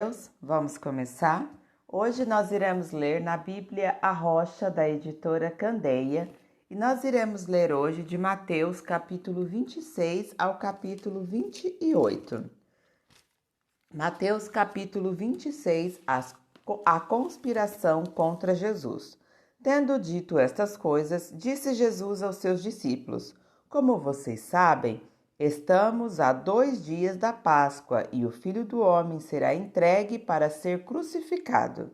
Deus, vamos começar? Hoje nós iremos ler na Bíblia A Rocha, da editora Candeia, e nós iremos ler hoje de Mateus capítulo 26 ao capítulo 28. Mateus capítulo 26, a conspiração contra Jesus. Tendo dito estas coisas, disse Jesus aos seus discípulos: Como vocês sabem, estamos a 2 dias da Páscoa e o Filho do Homem será entregue para ser crucificado.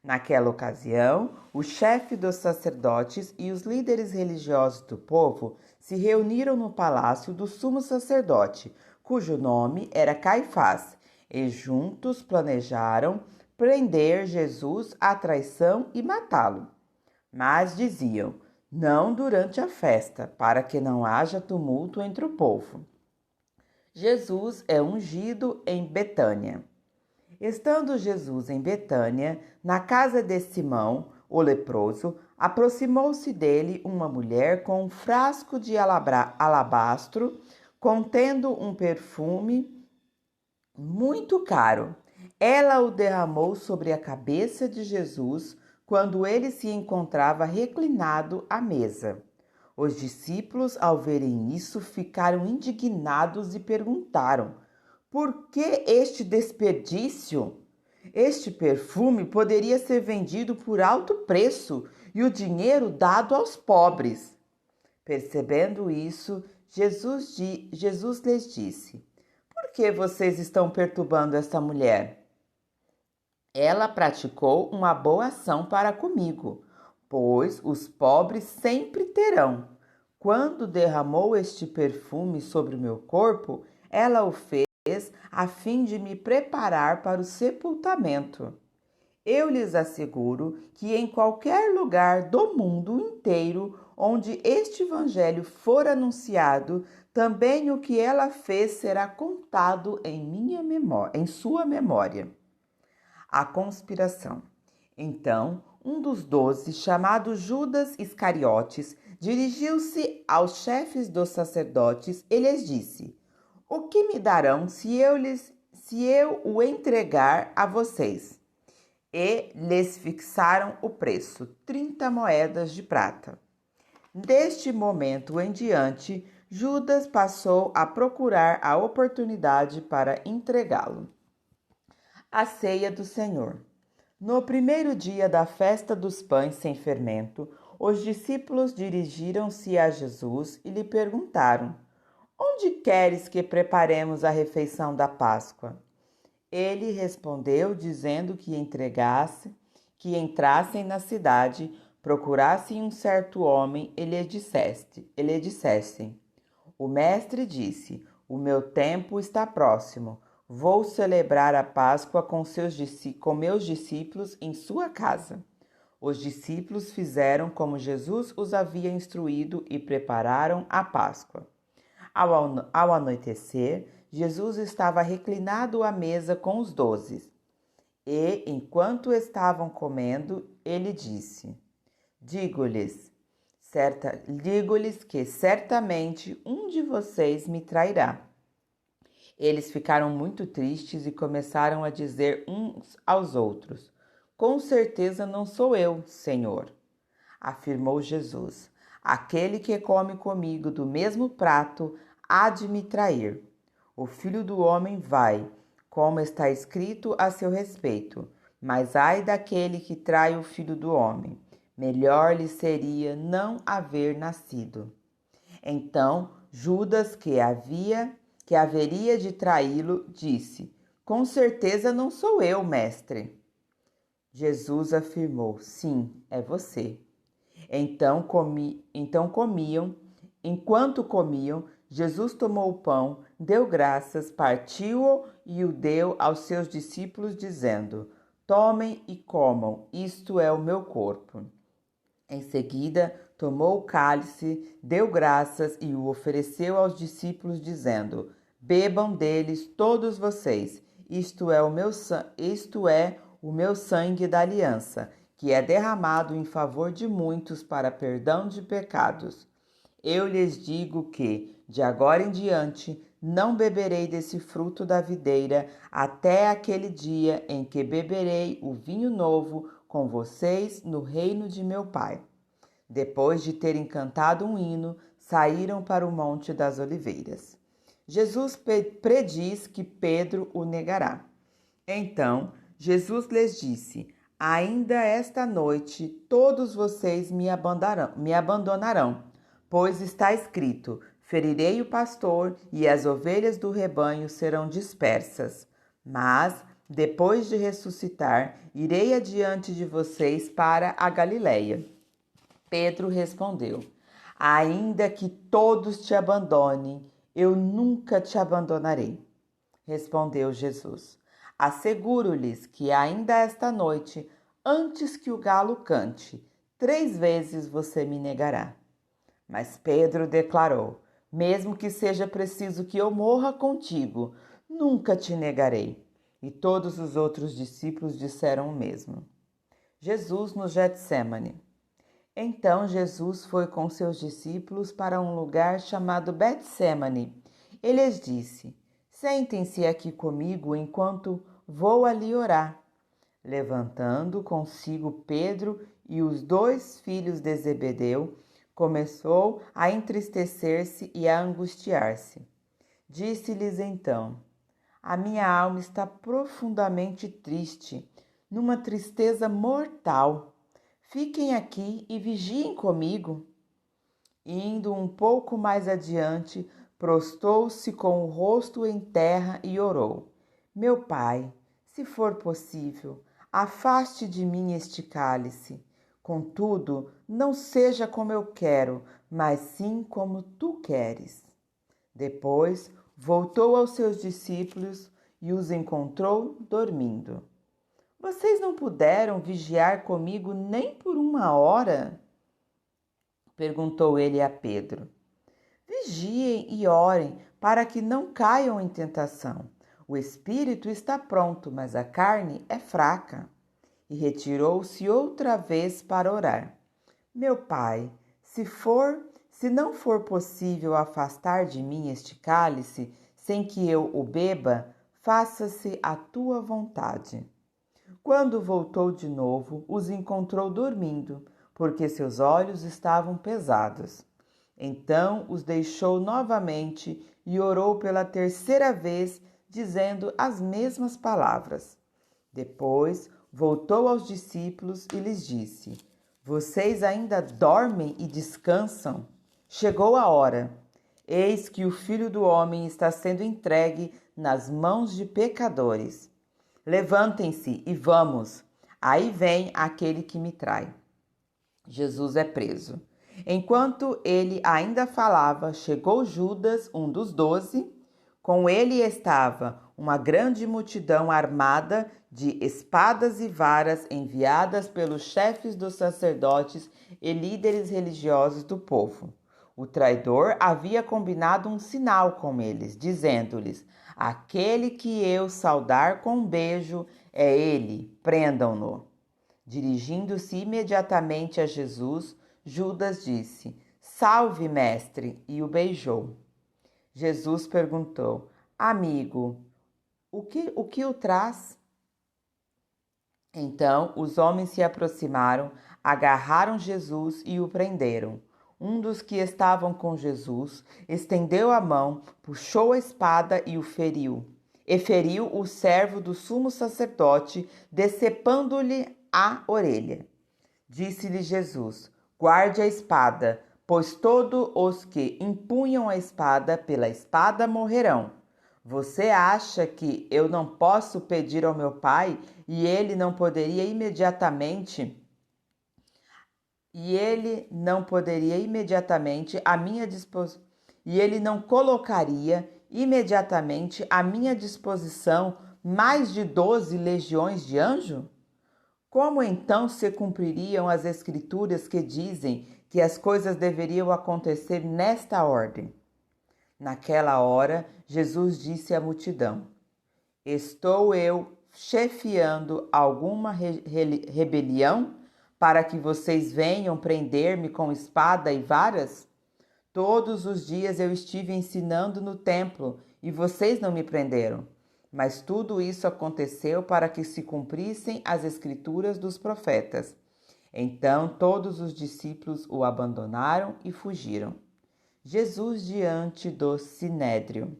Naquela ocasião, o chefe dos sacerdotes e os líderes religiosos do povo se reuniram no palácio do sumo sacerdote, cujo nome era Caifás, e juntos planejaram prender Jesus à traição e matá-lo. Mas diziam: não durante a festa, para que não haja tumulto entre o povo. Jesus é ungido em Betânia. Estando Jesus em Betânia, na casa de Simão, o leproso, aproximou-se dele uma mulher com um frasco de alabastro contendo um perfume muito caro. Ela o derramou sobre a cabeça de Jesus quando ele se encontrava reclinado à mesa. Os discípulos, ao verem isso, ficaram indignados e perguntaram: por que este desperdício? Este perfume poderia ser vendido por alto preço e o dinheiro dado aos pobres. Percebendo isso, Jesus lhes disse: por que vocês estão perturbando esta mulher? Ela praticou uma boa ação para comigo, pois os pobres sempre terão. Quando derramou este perfume sobre o meu corpo, ela o fez a fim de me preparar para o sepultamento. Eu lhes asseguro que em qualquer lugar do mundo inteiro onde este evangelho for anunciado, também o que ela fez será contado em sua memória. A conspiração. Então, um dos 12, chamado Judas Iscariotes, dirigiu-se aos chefes dos sacerdotes e lhes disse: o que me darão se eu o entregar a vocês? E lhes fixaram o preço, 30 moedas de prata. Deste momento em diante, Judas passou a procurar a oportunidade para entregá-lo. A ceia do Senhor. No primeiro dia da festa dos pães sem fermento, os discípulos dirigiram-se a Jesus e lhe perguntaram: onde queres que preparemos a refeição da Páscoa? Ele respondeu dizendo que entrassem na cidade, procurassem um certo homem e lhe dissessem: o mestre disse: o meu tempo está próximo. Vou celebrar a Páscoa com meus discípulos em sua casa. Os discípulos fizeram como Jesus os havia instruído e prepararam a Páscoa. Ao anoitecer, Jesus estava reclinado à mesa com os 12. E, enquanto estavam comendo, ele disse: Digo-lhes que certamente um de vocês me trairá. Eles ficaram muito tristes e começaram a dizer uns aos outros: com certeza não sou eu, Senhor. Afirmou Jesus: aquele que come comigo do mesmo prato há de me trair. O Filho do Homem vai, como está escrito a seu respeito, mas ai daquele que trai o Filho do Homem. Melhor lhe seria não haver nascido. Então Judas, que haveria de traí-lo, disse: com certeza não sou eu, mestre. Jesus afirmou: sim, é você. Enquanto comiam, Jesus tomou o pão, deu graças, partiu-o e o deu aos seus discípulos, dizendo: tomem e comam, isto é o meu corpo. Em seguida, tomou o cálice, deu graças e o ofereceu aos discípulos, dizendo: bebam deles todos vocês, isto é o meu sangue da aliança, que é derramado em favor de muitos para perdão de pecados. Eu lhes digo que, de agora em diante, não beberei desse fruto da videira até aquele dia em que beberei o vinho novo com vocês no reino de meu Pai. Depois de terem cantado um hino, saíram para o Monte das Oliveiras. Jesus prediz que Pedro o negará. Então, Jesus lhes disse: ainda esta noite todos vocês me abandonarão, pois está escrito: ferirei o pastor e as ovelhas do rebanho serão dispersas. Mas, depois de ressuscitar, irei adiante de vocês para a Galileia. Pedro respondeu: ainda que todos te abandonem, eu nunca te abandonarei. Respondeu Jesus: asseguro-lhes que ainda esta noite, antes que o galo cante, 3 vezes você me negará. Mas Pedro declarou: mesmo que seja preciso que eu morra contigo, nunca te negarei. E todos os outros discípulos disseram o mesmo. Jesus no Getsêmani. Então Jesus foi com seus discípulos para um lugar chamado Betsêmani. Ele lhes disse: sentem-se aqui comigo enquanto vou ali orar. Levantando consigo Pedro e os 2 filhos de Zebedeu, começou a entristecer-se e a angustiar-se. Disse-lhes então: a minha alma está profundamente triste, numa tristeza mortal. Fiquem aqui e vigiem comigo. Indo um pouco mais adiante, prostou-se com o rosto em terra e orou: meu Pai, se for possível, afaste de mim este cálice. Contudo, não seja como eu quero, mas sim como tu queres. Depois, voltou aos seus discípulos e os encontrou dormindo. Vocês não puderam vigiar comigo nem por 1 hora? Perguntou ele a Pedro. Vigiem e orem para que não caiam em tentação. O espírito está pronto, mas a carne é fraca. E retirou-se outra vez para orar. Meu Pai, se não for possível afastar de mim este cálice, sem que eu o beba, faça-se a tua vontade. Quando voltou de novo, os encontrou dormindo, porque seus olhos estavam pesados. Então os deixou novamente e orou pela 3ª vez, dizendo as mesmas palavras. Depois voltou aos discípulos e lhes disse: vocês ainda dormem e descansam? Chegou a hora. Eis que o Filho do Homem está sendo entregue nas mãos de pecadores. Levantem-se e vamos. Aí vem aquele que me trai. Jesus é preso. Enquanto ele ainda falava, chegou Judas, um dos 12. Com ele estava uma grande multidão armada de espadas e varas enviadas pelos chefes dos sacerdotes e líderes religiosos do povo. O traidor havia combinado um sinal com eles, dizendo-lhes: aquele que eu saudar com um beijo é ele, prendam-no. Dirigindo-se imediatamente a Jesus, Judas disse: salve, mestre, e o beijou. Jesus perguntou: amigo, o que o traz? Então os homens se aproximaram, agarraram Jesus e o prenderam. Um dos que estavam com Jesus estendeu a mão, puxou a espada e o feriu. E feriu o servo do sumo sacerdote, decepando-lhe a orelha. Disse-lhe Jesus: guarde a espada, pois todos os que empunham a espada pela espada morrerão. Você acha que eu não posso pedir ao meu Pai e ele não poderia imediatamente à minha disposição, e ele não colocaria imediatamente à minha disposição mais de 12 legiões de anjos? Como então se cumpririam as escrituras que dizem que as coisas deveriam acontecer nesta ordem? Naquela hora, Jesus disse à multidão: estou eu chefiando alguma rebelião para que vocês venham prender-me com espada e varas? Todos os dias eu estive ensinando no templo e vocês não me prenderam. Mas tudo isso aconteceu para que se cumprissem as escrituras dos profetas. Então todos os discípulos o abandonaram e fugiram. Jesus diante do sinédrio.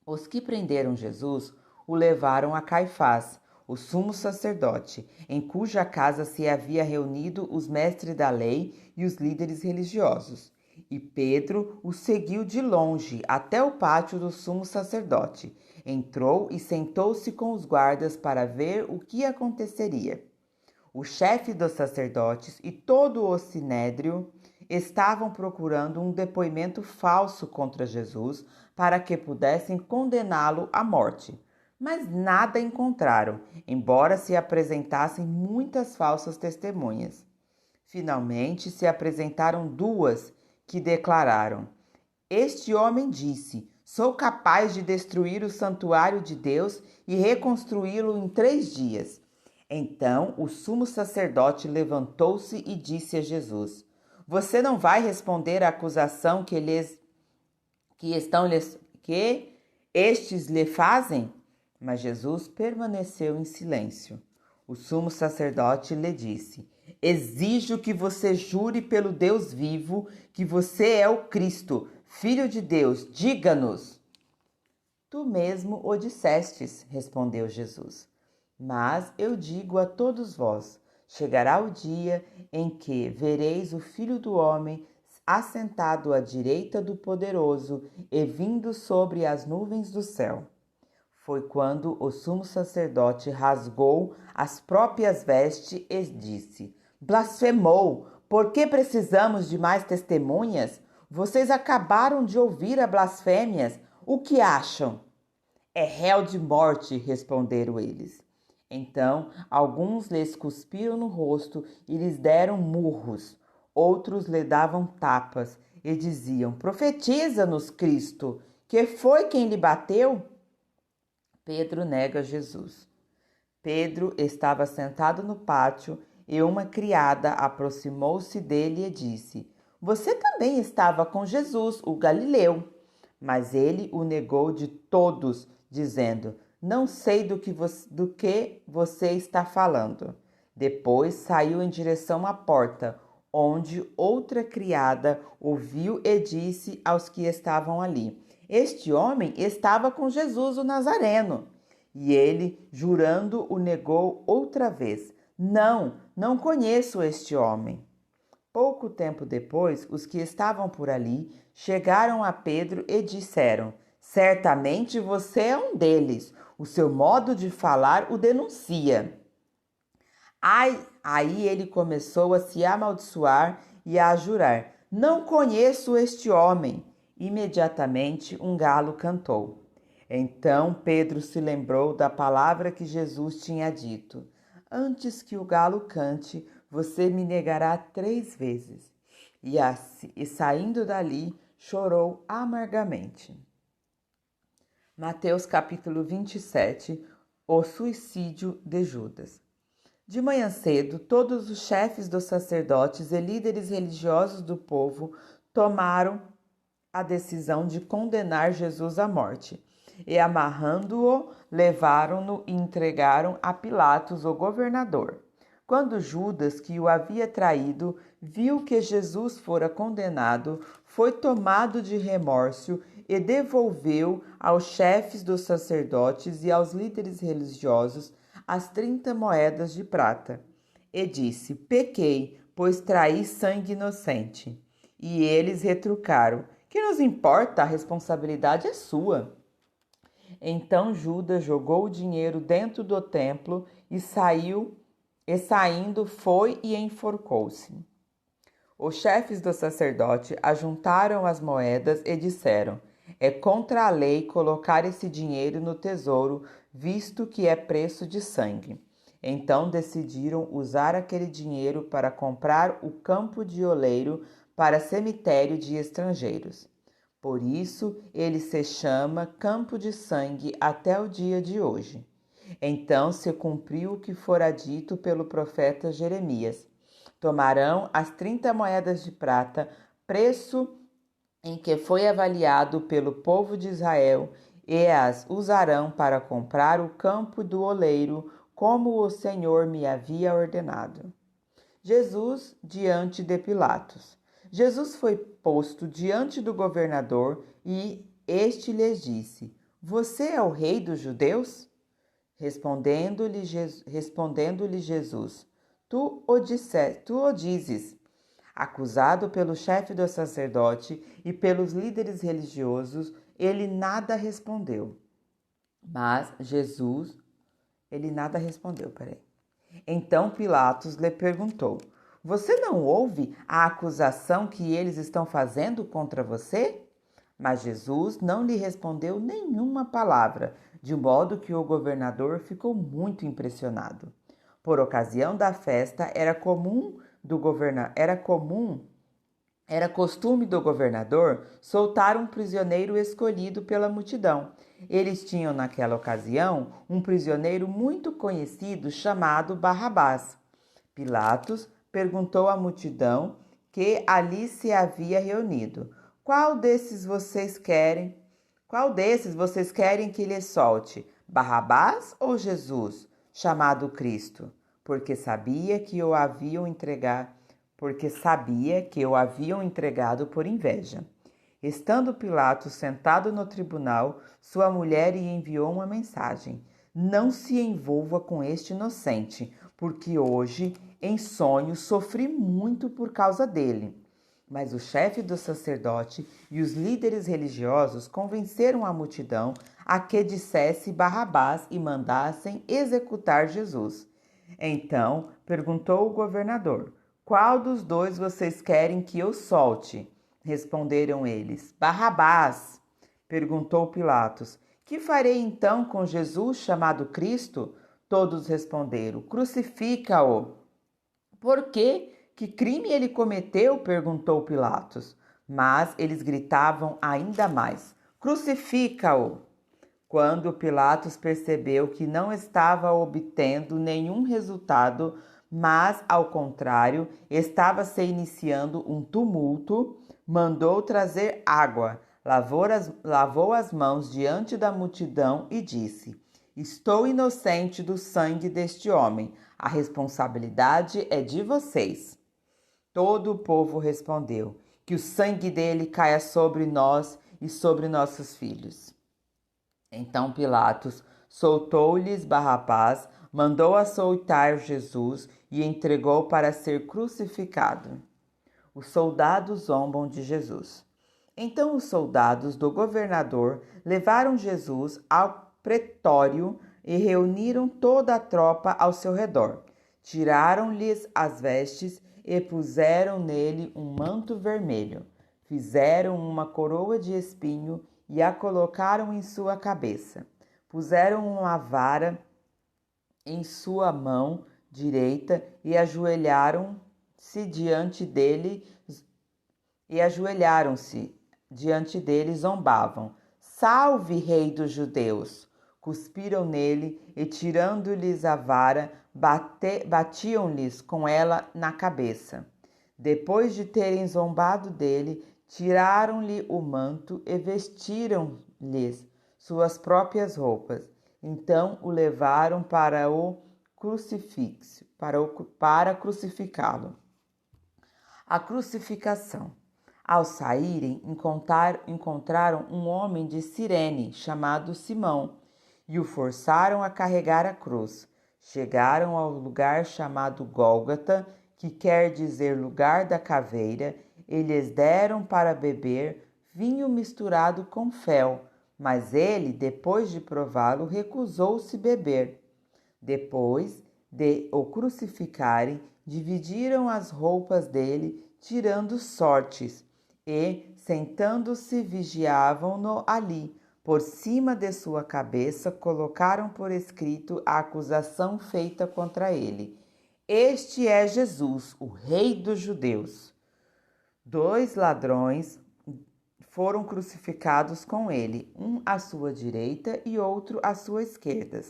Os que prenderam Jesus o levaram a Caifás, o sumo sacerdote, em cuja casa se havia reunido os mestres da lei e os líderes religiosos. E Pedro o seguiu de longe até o pátio do sumo sacerdote. Entrou e sentou-se com os guardas para ver o que aconteceria. O chefe dos sacerdotes e todo o sinédrio estavam procurando um depoimento falso contra Jesus para que pudessem condená-lo à morte. Mas nada encontraram, embora se apresentassem muitas falsas testemunhas. Finalmente se apresentaram duas que declararam: Este homem disse: Sou capaz de destruir o santuário de Deus e reconstruí-lo em 3 dias. Então o sumo sacerdote levantou-se e disse a Jesus: Você não vai responder à acusação que estes lhe fazem? Mas Jesus permaneceu em silêncio. O sumo sacerdote lhe disse: Exijo que você jure pelo Deus vivo que você é o Cristo, Filho de Deus. Diga-nos. Tu mesmo o dissestes, respondeu Jesus. Mas eu digo a todos vós: chegará o dia em que vereis o Filho do Homem assentado à direita do Poderoso e vindo sobre as nuvens do céu. Foi quando o sumo sacerdote rasgou as próprias vestes e disse: Blasfemou! Por que precisamos de mais testemunhas? Vocês acabaram de ouvir as blasfêmias. O que acham? É réu de morte, responderam eles. Então alguns lhes cuspiram no rosto e lhes deram murros. Outros lhe davam tapas e diziam: Profetiza-nos, Cristo, que foi quem lhe bateu? Pedro nega Jesus. Pedro estava sentado no pátio e uma criada aproximou-se dele e disse: Você também estava com Jesus, o Galileu. Mas ele o negou de todos, dizendo: Não sei do que você está falando. Depois saiu em direção à porta, onde outra criada ouviu e disse aos que estavam ali: Este homem estava com Jesus o Nazareno. E ele, jurando, o negou outra vez: Não conheço este homem. Pouco tempo depois, os que estavam por ali chegaram a Pedro e disseram: Certamente você é um deles. O seu modo de falar o denuncia. Aí ele começou a se amaldiçoar e a jurar: Não conheço este homem. Imediatamente um galo cantou. Então Pedro se lembrou da palavra que Jesus tinha dito: Antes que o galo cante, você me negará 3 vezes. E saindo dali, chorou amargamente. Mateus capítulo 27. O suicídio de Judas. De manhã cedo, todos os chefes dos sacerdotes e líderes religiosos do povo tomaram a decisão de condenar Jesus à morte. E amarrando-o, levaram-no e entregaram a Pilatos, o governador. Quando Judas, que o havia traído, viu que Jesus fora condenado, foi tomado de remorso e devolveu aos chefes dos sacerdotes e aos líderes religiosos as 30 moedas de prata. E disse: Pequei, pois traí sangue inocente. E eles retrucaram: Que nos importa? A responsabilidade é sua. Então Judas jogou o dinheiro dentro do templo e saindo foi e enforcou-se. Os chefes do sacerdote ajuntaram as moedas e disseram: É contra a lei colocar esse dinheiro no tesouro, visto que é preço de sangue. Então decidiram usar aquele dinheiro para comprar o campo de oleiro para cemitério de estrangeiros. Por isso ele se chama Campo de Sangue até o dia de hoje. Então se cumpriu o que fora dito pelo profeta Jeremias: Tomarão as 30 moedas de prata, preço em que foi avaliado pelo povo de Israel, e as usarão para comprar o campo do oleiro, como o Senhor me havia ordenado. Jesus diante de Pilatos. Jesus foi posto diante do governador e este lhes disse: Você é o rei dos judeus? Respondendo-lhe Jesus: Tu o dizes. Acusado pelo chefe do sacerdote e pelos líderes religiosos, ele nada respondeu. Então Pilatos lhe perguntou: Você não ouve a acusação que eles estão fazendo contra você? Mas Jesus não lhe respondeu nenhuma palavra, de modo que o governador ficou muito impressionado. Por ocasião da festa, era costume do governador soltar um prisioneiro escolhido pela multidão. Eles tinham naquela ocasião um prisioneiro muito conhecido chamado Barrabás. Pilatos perguntou à multidão que ali se havia reunido: Qual desses vocês querem que lhe solte? Barrabás ou Jesus, chamado Cristo? Porque sabia que o haviam entregado por inveja. Estando Pilatos sentado no tribunal, sua mulher lhe enviou uma mensagem: Não se envolva com este inocente, porque hoje, em sonho, sofri muito por causa dele. Mas o chefe do sacerdote e os líderes religiosos convenceram a multidão a que dissesse Barrabás e mandassem executar Jesus. Então perguntou o governador: Qual dos dois vocês querem que eu solte? Responderam eles: Barrabás. Perguntou Pilatos: Que farei então com Jesus chamado Cristo? Todos responderam: Crucifica-o. Por quê? Que crime ele cometeu? Perguntou Pilatos. Mas eles gritavam ainda mais: Crucifica-o! Quando Pilatos percebeu que não estava obtendo nenhum resultado, mas, ao contrário, estava se iniciando um tumulto, mandou trazer água, lavou as mãos diante da multidão e disse: Estou inocente do sangue deste homem, a responsabilidade é de vocês. Todo o povo respondeu: Que o sangue dele caia sobre nós e sobre nossos filhos. Então Pilatos soltou-lhes Barrabás, mandou açoitar Jesus e entregou para ser crucificado. Os soldados zombam de Jesus. Então os soldados do governador levaram Jesus ao pretório e reuniram toda a tropa ao seu redor. Tiraram-lhes as vestes e puseram nele um manto vermelho. Fizeram uma coroa de espinho e a colocaram em sua cabeça. Puseram uma vara em sua mão direita e ajoelharam-se diante dele, zombavam: Salve, rei dos judeus! Cuspiram nele e, tirando-lhes a vara, batiam-lhes com ela na cabeça. Depois de terem zombado dele, tiraram-lhe o manto e vestiram-lhes suas próprias roupas. Então o levaram para crucificá-lo. A crucificação. Ao saírem, encontraram um homem de Cirene, chamado Simão, e o forçaram a carregar a cruz. Chegaram ao lugar chamado Gólgota, que quer dizer lugar da caveira, e lhes deram para beber vinho misturado com fel, mas ele, depois de prová-lo, recusou-se beber. Depois de o crucificarem, dividiram as roupas dele, tirando sortes, e, sentando-se, vigiavam-no ali. Por cima de sua cabeça, colocaram por escrito a acusação feita contra ele: Este é Jesus, o Rei dos Judeus. 2 ladrões foram crucificados com ele, um à sua direita e outro à sua esquerda.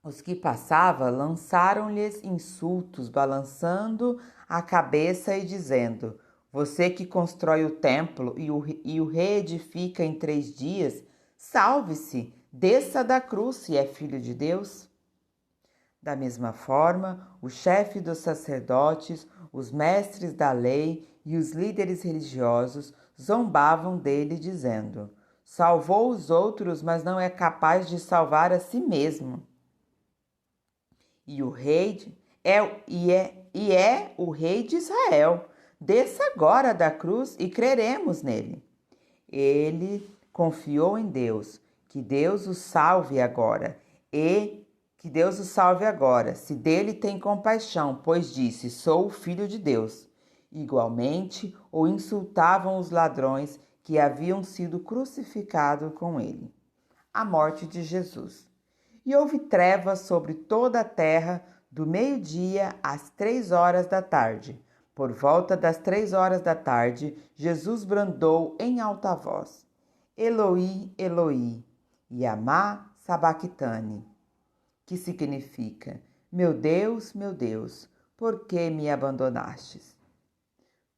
Os que passavam lançaram-lhes insultos, balançando a cabeça e dizendo: Você que constrói o templo e o reedifica em 3 dias, Salve-se, desça da cruz se é filho de Deus. Da mesma forma, o chefe dos sacerdotes, os mestres da lei e os líderes religiosos zombavam dele, dizendo: salvou os outros, mas não é capaz de salvar a si mesmo. E o rei é o rei de Israel. Desça agora da cruz e creremos nele. Ele confiou em Deus, que Deus o salve agora, se dele tem compaixão, pois disse: sou o filho de Deus. Igualmente, o insultavam os ladrões que haviam sido crucificados com ele. A morte de Jesus. E houve trevas sobre toda a terra, do meio-dia às 3 horas da tarde. Por volta das 3 horas da tarde, Jesus bradou em alta voz: Eloi, Eloi, lama sabachthani, que significa: meu Deus, por que me abandonastes?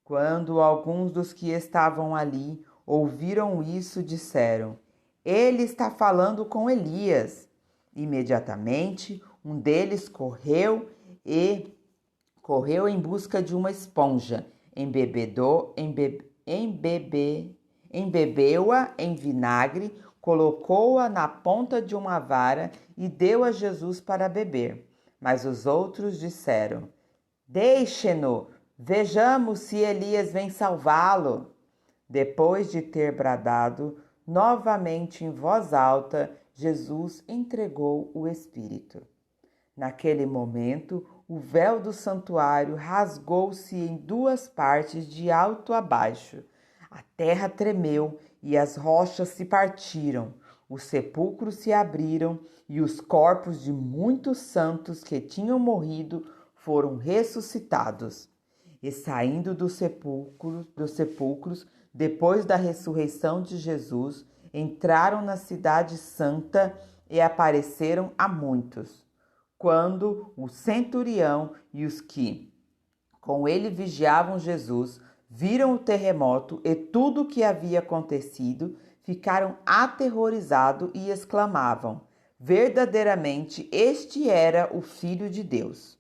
Quando alguns dos que estavam ali ouviram isso, disseram: ele está falando com Elias. Imediatamente, um deles correu em busca de uma esponja, embebeu-a em vinagre, colocou-a na ponta de uma vara e deu a Jesus para beber. Mas os outros disseram: deixe-no, vejamos se Elias vem salvá-lo. Depois de ter bradado novamente em voz alta, Jesus entregou o Espírito. Naquele momento, o véu do santuário rasgou-se em 2 partes de alto a baixo. A terra tremeu e as rochas se partiram. Os sepulcros se abriram e os corpos de muitos santos que tinham morrido foram ressuscitados. E saindo dos sepulcros, depois da ressurreição de Jesus, entraram na cidade santa e apareceram a muitos. Quando o centurião e os que com ele vigiavam Jesus viram o terremoto e tudo o que havia acontecido, ficaram aterrorizados e exclamavam: verdadeiramente este era o Filho de Deus.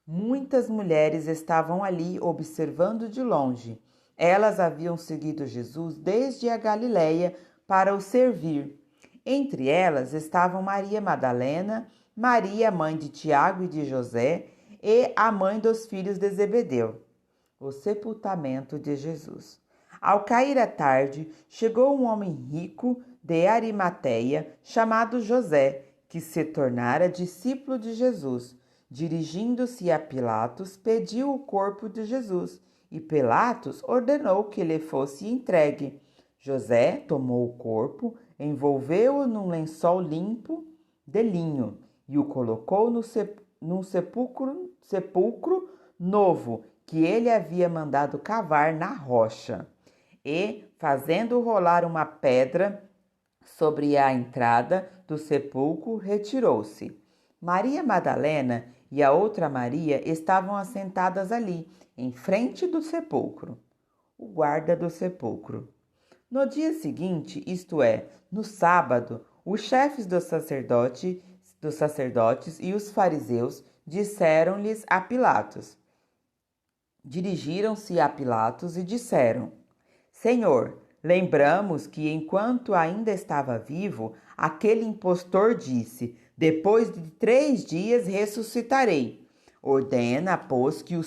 Muitas mulheres estavam ali observando de longe. Elas haviam seguido Jesus desde a Galileia para o servir. Entre elas estavam Maria Madalena, Maria, mãe de Tiago e de José, e a mãe dos filhos de Zebedeu. O sepultamento de Jesus. Ao cair a tarde, chegou um homem rico de Arimateia, chamado José, que se tornara discípulo de Jesus. Dirigindo-se a Pilatos, pediu o corpo de Jesus, e Pilatos ordenou que lhe fosse entregue. José tomou o corpo, envolveu-o num lençol limpo de linho e o colocou num sepulcro novo que ele havia mandado cavar na rocha. E, fazendo rolar uma pedra sobre a entrada do sepulcro, retirou-se. Maria Madalena e a outra Maria estavam assentadas ali, em frente do sepulcro. O guarda do sepulcro. No dia seguinte, isto é, no sábado, os chefes dos sacerdotes e os fariseus disseram-lhes a Pilatos. Dirigiram-se a Pilatos e disseram: Senhor, lembramos que enquanto ainda estava vivo, aquele impostor disse: depois de 3 dias ressuscitarei. Ordena, pois, que o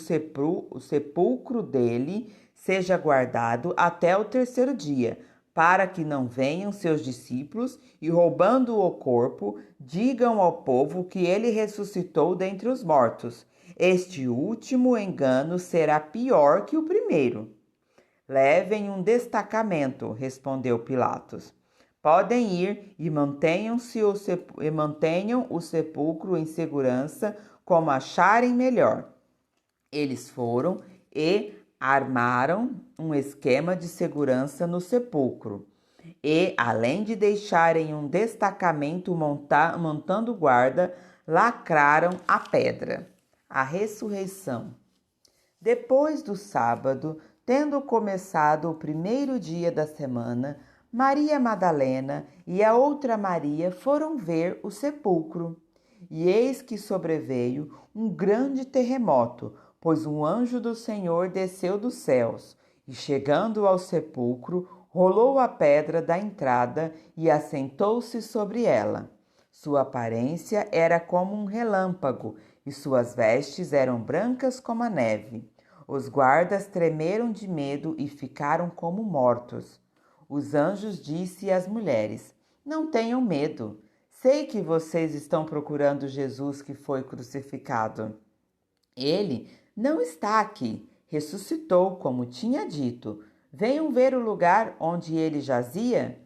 sepulcro dele seja guardado até o 3º dia, para que não venham seus discípulos e, roubando o corpo, digam ao povo que ele ressuscitou dentre os mortos. Este último engano será pior que o primeiro. Levem um destacamento, respondeu Pilatos. Podem ir e mantenham o sepulcro em segurança como acharem melhor. Eles foram e armaram um esquema de segurança no sepulcro. E, além de deixarem um destacamento montando guarda, lacraram a pedra. A ressurreição. Depois do sábado, tendo começado o 1º dia da semana, Maria Madalena e a outra Maria foram ver o sepulcro. E eis que sobreveio um grande terremoto, pois um anjo do Senhor desceu dos céus, e chegando ao sepulcro, rolou a pedra da entrada e assentou-se sobre ela. Sua aparência era como um relâmpago, e suas vestes eram brancas como a neve. Os guardas tremeram de medo e ficaram como mortos. Os anjos disse às mulheres: Não tenham medo. Sei que vocês estão procurando Jesus que foi crucificado. Ele não está aqui, ressuscitou, como tinha dito. Venham ver o lugar onde ele jazia?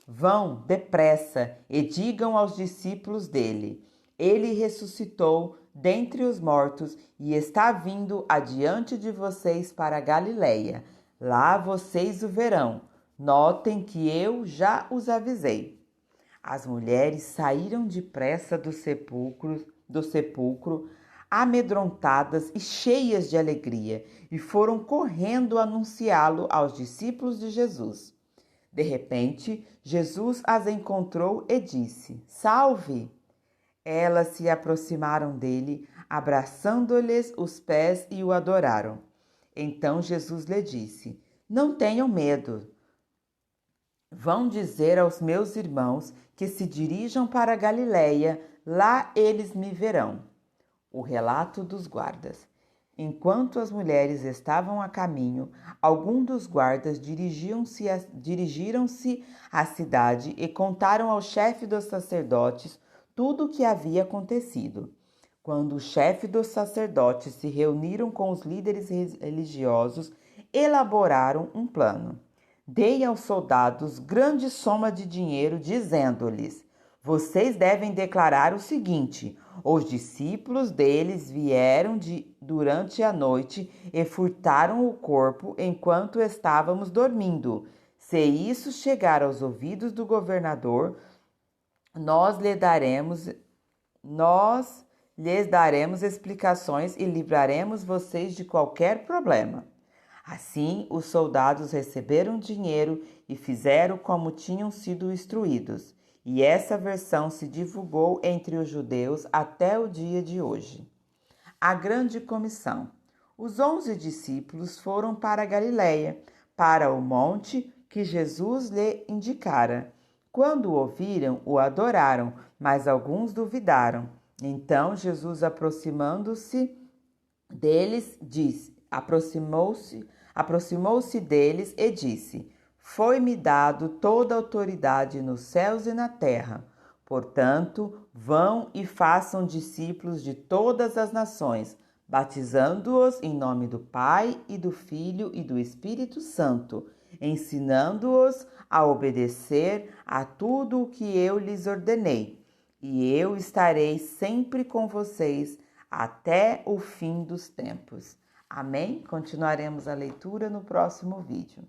Vão, depressa, e digam aos discípulos dele: Ele ressuscitou dentre os mortos e está vindo adiante de vocês para a Galileia. Lá vocês o verão. Notem que eu já os avisei. As mulheres saíram depressa do sepulcro, amedrontadas e cheias de alegria, e foram correndo anunciá-lo aos discípulos de Jesus. De repente, Jesus as encontrou e disse: Salve! Elas se aproximaram dele, abraçando-lhes os pés e o adoraram. Então Jesus lhe disse: Não tenham medo. Vão dizer aos meus irmãos que se dirijam para a Galileia, lá eles me verão. O relato dos guardas. Enquanto as mulheres estavam a caminho, alguns dos guardas dirigiram-se à cidade e contaram ao chefe dos sacerdotes tudo o que havia acontecido. Quando o chefe dos sacerdotes se reuniram com os líderes religiosos, elaboraram um plano. Dei aos soldados grande soma de dinheiro, dizendo-lhes: Vocês devem declarar o seguinte: os discípulos deles vieram durante a noite e furtaram o corpo enquanto estávamos dormindo. Se isso chegar aos ouvidos do governador, nós lhes daremos explicações e livraremos vocês de qualquer problema. Assim, os soldados receberam dinheiro e fizeram como tinham sido instruídos, e essa versão se divulgou entre os judeus até o dia de hoje. A grande comissão. Os 11 discípulos foram para a Galileia, para o monte que Jesus lhe indicara. Quando o ouviram, o adoraram, mas alguns duvidaram. Então Jesus, aproximou-se deles e disse: Foi-me dado toda a autoridade nos céus e na terra. Portanto, vão e façam discípulos de todas as nações, batizando-os em nome do Pai e do Filho e do Espírito Santo, ensinando-os a obedecer a tudo o que eu lhes ordenei. E eu estarei sempre com vocês até o fim dos tempos. Amém? Continuaremos a leitura no próximo vídeo.